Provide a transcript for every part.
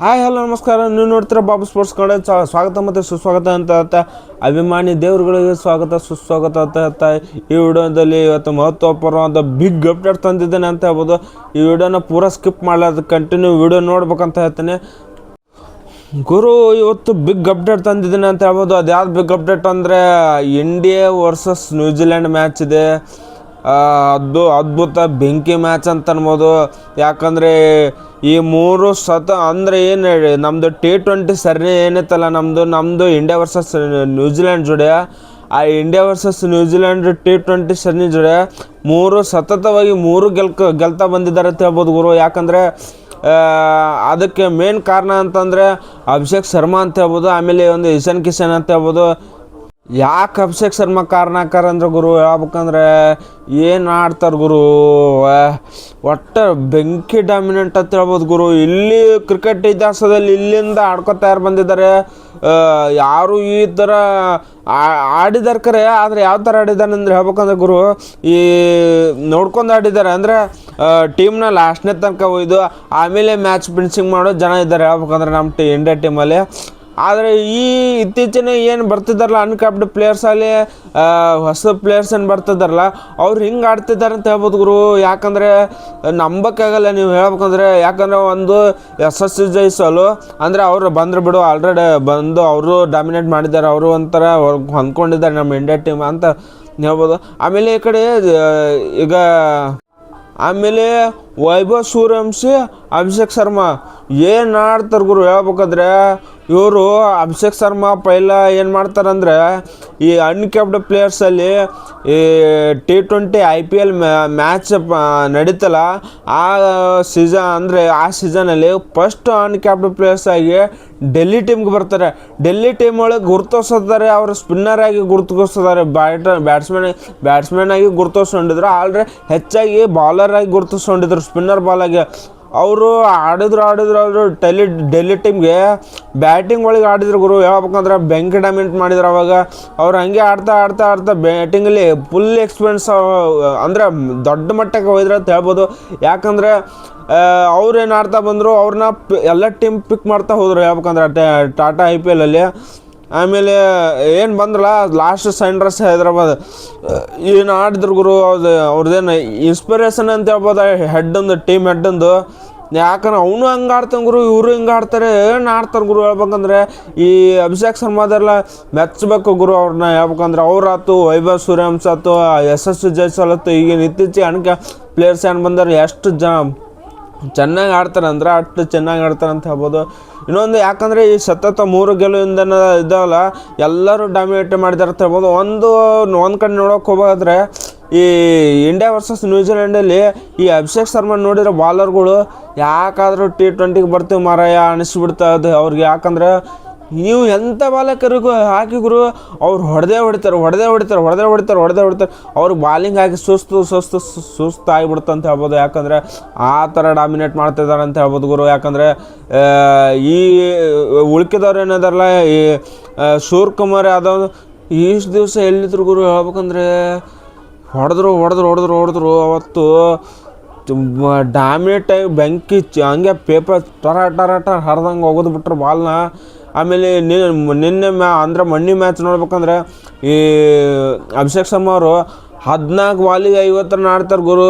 Hi hello ನಮಸ್ಕಾರ. ನೀವು ನೋಡ್ತೀರಾ ಬಾಬು ಸ್ಪೋರ್ಟ್ಸ್ ಕನ್ನಡ. ಸ್ವಾಗತ ಮತ್ತು ಸುಸ್ವಾಗತ ಅಂತ ಅಭಿಮಾನಿ ದೇವರುಗಳಿಗೆ ಸ್ವಾಗತ ಸುಸ್ವಾಗತ ಅಂತ ಈ ವಿಡಿಯೋದಲ್ಲಿ ಇವತ್ತು ಮಹತ್ವಪೂರ್ಣವಾದ ಬಿಗ್ ಅಪ್ಡೇಟ್ ತಂದಿದ್ದೇನೆ ಅಂತ ಹೇಳ್ಬೋದು. ಈ ವಿಡಿಯೋನ ಪೂರ ಸ್ಕಿಪ್ ಮಾಡಲಾರ್ದು ಕಂಟಿನ್ಯೂ ವಿಡಿಯೋ ನೋಡ್ಬೇಕಂತ ಹೇಳ್ತೇನೆ. ಗುರು ಇವತ್ತು ಬಿಗ್ ಅಪ್ಡೇಟ್ ತಂದಿದ್ದೇನೆ ಅಂತ ಹೇಳ್ಬೋದು. ಅದು ಯಾವ್ದು ಬಿಗ್ ಅಪ್ಡೇಟ್ ಅಂದರೆ ಇಂಡಿಯಾ ವರ್ಸಸ್ ನ್ಯೂಜಿಲೆಂಡ್ ಮ್ಯಾಚ್ ಇದೆ. ಅದು ಅದ್ಭುತ ಬೆಂಕಿ ಮ್ಯಾಚ್ ಅಂತ ಅನ್ಬೋದು. ಯಾಕಂದರೆ ಈ ಮೂರು ಅಂದರೆ ಏನು ಹೇಳಿ, ನಮ್ಮದು T20 ಸರಣಿ ಏನಿತ್ತಲ್ಲ, ನಮ್ಮದು ಇಂಡಿಯಾ ವರ್ಸಸ್ ನ್ಯೂಜಿಲೆಂಡ್ ಜೋಡಿ, ಆ ಇಂಡಿಯಾ ವರ್ಸಸ್ ನ್ಯೂಜಿಲೆಂಡ್ T20 ಸರಣಿ ಜೋಡಿ ಸತತವಾಗಿ ಮೂರು ಗೆಲ್ತಾ ಬಂದಿದ್ದಾರೆ ಅಂತ ಹೇಳ್ಬೋದು ಗುರು. ಯಾಕಂದರೆ ಅದಕ್ಕೆ ಮೇನ್ ಕಾರಣ ಅಂತಂದರೆ ಅಭಿಷೇಕ್ ಶರ್ಮಾ ಅಂತ ಹೇಳ್ಬೋದು, ಆಮೇಲೆ ಒಂದು ಇಶಾನ್ ಕಿಶನ್ ಅಂತ ಹೇಳ್ಬೋದು. ಯಾಕೆ ಅಭಿಷೇಕ್ ಶರ್ಮಾ ಕಾರಣಕಾರ ಅಂದ್ರೆ ಗುರು ಹೇಳ್ಬೇಕಂದ್ರೆ ಏನು ಆಡ್ತಾರೆ ಗುರು, ಒಟ್ಟು ಬೆಂಕಿ ಡಾಮಿನೆಂಟ್ ಅಂತ ಹೇಳ್ಬೋದು ಗುರು. ಇಲ್ಲಿ ಕ್ರಿಕೆಟ್ ಇತಿಹಾಸದಲ್ಲಿ ಇಲ್ಲಿಂದ ಆಡ್ಕೊತಾ ಯಾರು ಬಂದಿದ್ದಾರೆ, ಯಾರು ಈ ಥರ ಆಡಿದಾರೆ ಕರೆ. ಆದರೆ ಯಾವ ಥರ ಆಡಿದ್ದಾನೆ ಅಂದರೆ ಹೇಳ್ಬೇಕಂದ್ರೆ ಗುರು, ಈ ನೋಡ್ಕೊಂಡು ಆಡಿದ್ದಾರೆ. ಅಂದರೆ ಟೀಮ್ನ ಲಾಸ್ಟ್ನೇ ತನಕ ಒಯ್ದು ಆಮೇಲೆ ಮ್ಯಾಚ್ ಫಿನಿಶಿಂಗ್ ಮಾಡೋ ಜನ ಇದ್ದಾರೆ ಹೇಳ್ಬೇಕಂದ್ರೆ ನಮ್ಮ ಇಂಡಿಯಾ ಟೀಮಲ್ಲಿ. ಆದರೆ ಈ ಇತ್ತೀಚಿನ ಏನು ಬರ್ತಿದ್ದಾರಲ್ಲ ಅನ್ಕ್ಯಾಪ್ಡ್ ಪ್ಲೇಯರ್ಸ್ ಅಲ್ಲಿ, ಹೊಸ ಪ್ಲೇಯರ್ಸ್ ಏನು ಬರ್ತಿದ್ದಾರಲ್ಲ, ಅವ್ರು ಹಿಂಗೆ ಆಡ್ತಿದ್ದಾರೆ ಅಂತ ಹೇಳ್ಬೋದು ಗುರು. ಯಾಕಂದರೆ ನಂಬಕ್ಕಾಗಲ್ಲ ನೀವು ಹೇಳ್ಬೇಕಂದ್ರೆ. ಯಾಕಂದರೆ ಒಂದು SSC ಜೈಸಲು ಅಂದರೆ ಅವರು ಬಂದರೆ ಬಿಡು, ಆಲ್ರೆಡಿ ಬಂದು ಅವರು ಡಾಮಿನೇಟ್ ಮಾಡಿದ್ದಾರೆ, ಅವರು ಒಂಥರ ಹೊಂದ್ಕೊಂಡಿದ್ದಾರೆ ನಮ್ಮ ಇಂಡಿಯಾ ಟೀಮ್ ಅಂತ ಹೇಳ್ಬೋದು. ಆಮೇಲೆ ಈ ಕಡೆ ಈಗ ಆಮೇಲೆ ವೈಭವ್ ಸೂರ್ಯವಂಶಿ, ಅಭಿಷೇಕ್ ಶರ್ಮಾ ಏನು ಆಡ್ತಾರೆ ಗುರು ಹೇಳ್ಬೇಕಂದ್ರೆ. ಇವರು ಅಭಿಷೇಕ್ ಶರ್ಮಾ ಪೈಲ ಏನು ಮಾಡ್ತಾರಂದ್ರೆ, ಈ ಅನ್ಕ್ಯಾಪ್ಡ್ ಪ್ಲೇಯರ್ಸಲ್ಲಿ ಈ T20 IPL ಮ್ಯಾಚ್ ನಡೀತಲ್ಲ, ಆ ಸೀಸನಲ್ಲಿ ಫಸ್ಟ್ ಅನ್ಕ್ಯಾಪ್ಡ್ ಪ್ಲೇಯರ್ಸ್ ಆಗಿ ಡೆಲ್ಲಿ ಟೀಮ್ಗೆ ಬರ್ತಾರೆ. ಡೆಲ್ಲಿ ಟೀಮ್ ಒಳಗೆ ಗುರುತಿಸ್ತಾರೆ, ಅವರು ಸ್ಪಿನ್ನರ್ ಆಗಿ ಗುರುತಿಸ್ತಾರೆ, ಬ್ಯಾಟ್ಸ್ಮನ್ ಆಗಿ ಗುರುತಿಸ್ಕೊಂಡಿದ್ರು. ಆಲ್ರೆಡಿ ಹೆಚ್ಚಾಗಿ ಬಾಲರ್ ಆಗಿ ಗುರುತಿಸ್ಕೊಂಡಿದ್ರು, ಸ್ಪಿನ್ನರ್ ಬಾಲಾಗಿ. ಅವರು ಆಡಿದ್ರು ಡೆಲ್ಲಿ ಟೀಮ್ಗೆ ಬ್ಯಾಟಿಂಗ್ ಒಳಗೆ ಆಡಿದ್ರು ಗುರು. ಹೇಳ್ಬೇಕಂದ್ರೆ ಬೆಂಕಿ ಡಾಮಿನೇಟ್ ಮಾಡಿದ್ರು ಅವಾಗ. ಅವ್ರು ಹಂಗೆ ಆಡ್ತಾ ಬ್ಯಾಟಿಂಗಲ್ಲಿ ಫುಲ್ ಎಕ್ಸ್ಪೀರಿಯನ್ಸ್, ಅಂದರೆ ದೊಡ್ಡ ಮಟ್ಟಕ್ಕೆ ಹೋಯ್ದ್ರು ಅಂತ ಹೇಳ್ಬೋದು. ಯಾಕಂದರೆ ಅವ್ರೇನು ಆಡ್ತಾ ಬಂದರು, ಅವ್ರನ್ನ ಎಲ್ಲ ಟೀಮ್ ಪಿಕ್ ಮಾಡ್ತಾ ಹೋದರು ಹೇಳ್ಬೇಕಂದ್ರೆ ಟಾಟಾ IPL ಅಲ್ಲಿ. ಆಮೇಲೆ ಏನು ಬಂದ್ರಲ್ಲ ಲಾಸ್ಟ್ ಸನ್ರೈಸರ್ಸ್ ಹೈದರಾಬಾದ್, ಏನು ಆಡಿದ್ರು ಗುರು. ಅವ್ರದ್ದೇನು ಇನ್ಸ್ಪಿರೇಷನ್ ಅಂತ ಹೇಳ್ಬೋದು ಟೀಮ್ ಹೆಡ್ಡಂದು. ಯಾಕಂದ್ರೆ ಅವನು ಹಂಗೆ ಆಡ್ತಾನೆ ಗುರು, ಇವರು ಹಿಂಗೆ ಆಡ್ತಾರೆ, ಏನು ಆಡ್ತಾರೆ ಗುರು ಹೇಳ್ಬೇಕಂದ್ರೆ. ಈ ಅಭಿಷೇಕ್ ಶರ್ಮಾದೆಲ್ಲ ಮೆಚ್ಚಬೇಕು ಗುರು ಅವ್ರನ್ನ ಹೇಳ್ಬೇಕಂದ್ರೆ. ಅವ್ರಾತು, ವೈಭವ್ ಸೂರ್ಯವಂಶಿ ಆಯ್ತು, SSC ಜೈಸ್ವಾಲ್ ಆಯ್ತು, ಈಗಿನ ಇತ್ತೀಚೆಗೆ ಅನ್ಕ ಪ್ಲೇಯರ್ಸ್ ಏನು ಬಂದಾರೆ, ಎಷ್ಟು ಚೆನ್ನಾಗಿ ಆಡ್ತಾರೆ ಅಂದ್ರೆ ಅಷ್ಟು ಚೆನ್ನಾಗಿ ಆಡ್ತಾರೆ ಅಂತ ಹೇಳ್ಬೋದು. ಇನ್ನೊಂದು ಯಾಕಂದರೆ ಈ ಸತತ 3 ಗೆಲುವಿಂದ ಇದಾವಲ್ಲ, ಎಲ್ಲರೂ ಡಾಮಿನೇಟ್ ಮಾಡಿದ್ದಾರೆ ಅಂತ ಹೇಳ್ಬೋದು. ಒಂದು ಕಡೆ ನೋಡೋಕೆ ಹೋಗೋದ್ರೆ ಈ ಇಂಡಿಯಾ ವರ್ಸಸ್ ನ್ಯೂಜಿಲೆಂಡಲ್ಲಿ ಈ ಅಭಿಷೇಕ್ ಶರ್ಮಾ ನೋಡಿರೋ ಬಾಲರ್ಗಳು ಯಾಕಾದರೂ T20ಗೆ ಬರ್ತೀವಿ ಮಾರಾಯ ಅನಿಸ್ಬಿಡ್ತಾ ಅದು ಅವ್ರಿಗೆ. ಯಾಕಂದರೆ ನೀವು ಎಂಥ ಬಾಲಕರಿಗೂ ಹಾಕಿ ಗುರು, ಅವ್ರು ಹೊಡೆದೇ ಹೊಡಿತಾರೆ. ಅವ್ರು ಬಾಲಿಂಗ್ ಹಾಕಿ ಸುಸ್ತು ಆಗಿಬಿಡುತ್ತೆ ಅಂತ ಹೇಳ್ಬೋದು. ಯಾಕಂದರೆ ಆ ಥರ ಡಾಮಿನೇಟ್ ಮಾಡ್ತಿದ್ದಾರೆ ಅಂತ ಹೇಳ್ಬೋದು ಗುರು. ಯಾಕಂದರೆ ಈ ಉಳ್ಕಿದವ್ರು ಏನಿದಾರಲ್ಲ, ಈ ಸೂರ್ಯಕುಮಾರ್ ಯಾದವ್ ಇಷ್ಟು ದಿವಸ ಎಲ್ಲಿದ್ರು ಗುರು ಹೇಳ್ಬೇಕಂದ್ರೆ, ಹೊಡೆದ್ರು ಅವತ್ತು ಡಾಮಿನೇಟ್ ಆಗಿ ಬೆಂಕಿ ಹಂಗೆ ಪೇಪರ್ ಟರ ಹರಿದಂಗೆ ಹೋಗೋದು ಬಿಟ್ರು ಬಾಲ್ನ. ಆಮೇಲೆ ನಿನ್ನೆ ಮೊನ್ನೆ ಮ್ಯಾಚ್ ನೋಡ್ಬೇಕಂದ್ರೆ ಈ ಅಭಿಷೇಕ್ ಶರ್ಮಾ ಅವರು 14 ಬಾಲಿಗೆ 50 ರನ್ ಆಡ್ತಾರೆ ಗುರು.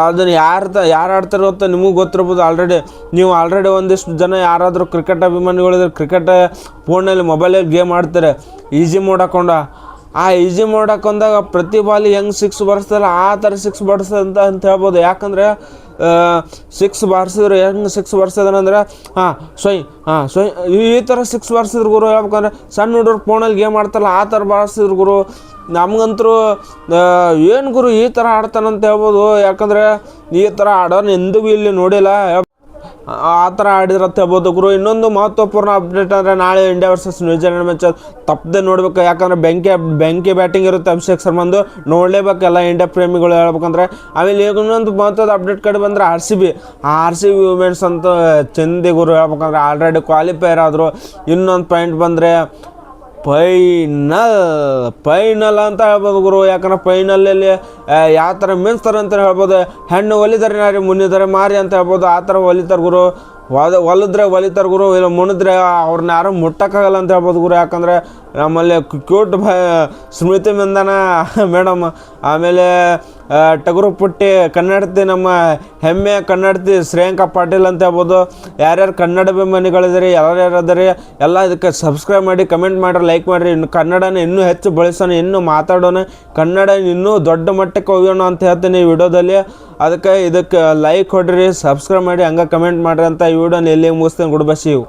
ಅದನ್ನು ಯಾರು ಆಡ್ತಾರೆ ಗೊತ್ತಾ, ನಿಮಗೆ ಗೊತ್ತಿರ್ಬೋದು. ನೀವು ಆಲ್ರೆಡಿ ಒಂದಿಷ್ಟು ಜನ ಯಾರಾದರೂ ಕ್ರಿಕೆಟ್ ಅಭಿಮಾನಿಗಳಿದ್ರೆ, ಕ್ರಿಕೆಟ್ ಫೋನಲ್ಲಿ ಮೊಬೈಲಲ್ಲಿ ಗೇಮ್ ಆಡ್ತಾರೆ ಈಸಿ ಮೋಡ್ ಹಾಕೊಂಡ. ಆ ಈಸಿ ಮೋಡ್ ಹಾಕೊಂಡಾಗ ಪ್ರತಿ ಬಾಲಿಗೆ ಹೆಂಗೆ 6 ಬರ್ಸ್ತಲ್ಲ ಆ ಥರ 6 ಬರ್ಸ್ತದೆ ಅಂತ ಹೇಳ್ಬೋದು. ಯಾಕಂದರೆ 6 ಬಾರಿಸಿದ್ರು, ಹೆಂಗೆ 6 ಬಾರಿಸಿದಾನಂದ್ರೆ ಸೊಯ್ ಈ ಥರ 6 ಬಾರಿಸಿದ್ರು ಗುರು. ಹೇಳ್ಬೇಕಂದ್ರೆ ಸಣ್ಣ ಹುಡುಗರು ಫೋನಲ್ಲಿ ಗೇಮ್ ಆಡ್ತಾರಲ್ಲ ಆ ಥರ ಬಾರಿಸಿದ್ರು ಗುರು. ನಮಗಂತರೂ ಏನು ಗುರು ಈ ಥರ ಆಡ್ತಾನಂತ ಹೇಳ್ಬೋದು. ಯಾಕಂದರೆ ಈ ಥರ ಆಡೋನು ಎಂದೂ ಇಲ್ಲಿ ನೋಡಿಲ್ಲ, ಆ ಥರ ಆಡಿದ್ರಂತ ಹೇಳ್ಬೋದು ಗುರು. ಇನ್ನೊಂದು ಮಹತ್ವಪೂರ್ಣ ಅಪ್ಡೇಟ್ ಅಂದರೆ ನಾಳೆ ಇಂಡಿಯಾ ವರ್ಸಸ್ ನ್ಯೂಜಿಲೆಂಡ್ ಮ್ಯಾಚ್ ತಪ್ಪದೆ ನೋಡ್ಬೇಕು. ಯಾಕಂದರೆ ಬೆಂಕಿ ಬ್ಯಾಟಿಂಗ್ ಇರುತ್ತೆ ಅಭಿಷೇಕ್ ಶರ್ಮಾಂದು, ನೋಡಲೇಬೇಕೆಲ್ಲ ಇಂಡಿಯಾ ಪ್ರೇಮಿಗಳು ಹೇಳ್ಬೇಕಂದ್ರೆ. ಆಮೇಲೆ ಈಗ ಇನ್ನೊಂದು ಮಹತ್ವದ ಅಪ್ಡೇಟ್ ಕಡೆ ಬಂದರೆ RCB ವುಮೆನ್ಸ್ ಅಂತ ಚಂದಿ ಗುರು ಹೇಳ್ಬೇಕಂದ್ರೆ. ಆಲ್ರೆಡಿ ಕ್ವಾಲಿಫೈಯರ್ ಆದರು. ಇನ್ನೊಂದು ಪಾಯಿಂಟ್ ಬಂದರೆ ಫೈನಲ್ ಅಂತ ಹೇಳ್ಬೋದು ಗುರು. ಯಾಕಂದ್ರೆ ಫೈನಲಲ್ಲಿ ಯಾವ ಥರ ಮಿಂಚ್ತಾರೆ ಅಂತ ಹೇಳ್ಬೋದು. ಹೆಣ್ಣು ಒಲಿದಾರೆ ನಾರಿ ಮುನ್ನಿದ್ದಾರೆ ಮಾರಿ ಅಂತ ಹೇಳ್ಬೋದು. ಆ ಥರ ಒಲಿತಾರೆ ಗುರು. ಹೊಲಿದ್ರೆ ಹೊಲಿತಾರೆ ಗುರು, ಇಲ್ಲ ಮುಣಿದ್ರೆ ಅವ್ರನ್ನ ಯಾರು ಮುಟ್ಟಕ್ಕಾಗಲ್ಲ ಅಂತ ಹೇಳ್ಬೋದು ಗುರು. ಯಾಕಂದರೆ ನಮ್ಮಲ್ಲಿ ಕ್ಯೂಟ್ ಸ್ಮೃತಿ ಮಂದನ ಮೇಡಮ್, ಆಮೇಲೆ ಟಗರು ಪುಟ್ಟಿ ಕನ್ನಡತಿ, ನಮ್ಮ ಹೆಮ್ಮೆ ಕನ್ನಡತಿ ಶ್ರೇಯಾಂಕ ಪಾಟೀಲ್ ಅಂತ ಹೇಳ್ಬೋದು. ಯಾರ್ಯಾರು ಕನ್ನಡ ಅಭಿಮಾನಿಗಳಿದ್ದೀರಿ, ಯಾರ್ಯಾರು ಅದರಿ ಎಲ್ಲ ಇದಕ್ಕೆ ಸಬ್ಸ್ಕ್ರೈಬ್ ಮಾಡಿ, ಕಮೆಂಟ್ ಮಾಡಿರಿ, ಲೈಕ್ ಮಾಡಿರಿ. ಇನ್ನು ಕನ್ನಡನ ಇನ್ನೂ ಹೆಚ್ಚು ಬಳಸೋಣ, ಇನ್ನೂ ಮಾತಾಡೋಣ, ಕನ್ನಡ ಇನ್ನೂ ದೊಡ್ಡ ಮಟ್ಟಕ್ಕೆ ಹೋಗೋಣ ಅಂತ ಹೇಳ್ತೀನಿ ಈ ವಿಡಿಯೋದಲ್ಲಿ. ಅದಕ್ಕೆ ಇದಕ್ಕೆ ಲೈಕ್ ಕೊಡ್ರಿ, ಸಬ್ಸ್ಕ್ರೈಬ್ ಮಾಡಿ, ಹಂಗೆ ಕಮೆಂಟ್ ಮಾಡಿರಿ ಅಂತ ಈ ವಿಡಿಯೋನ ಎಲ್ಲಿ ಮುಗಿಸ್ತೇನೆ. Good bye, see you.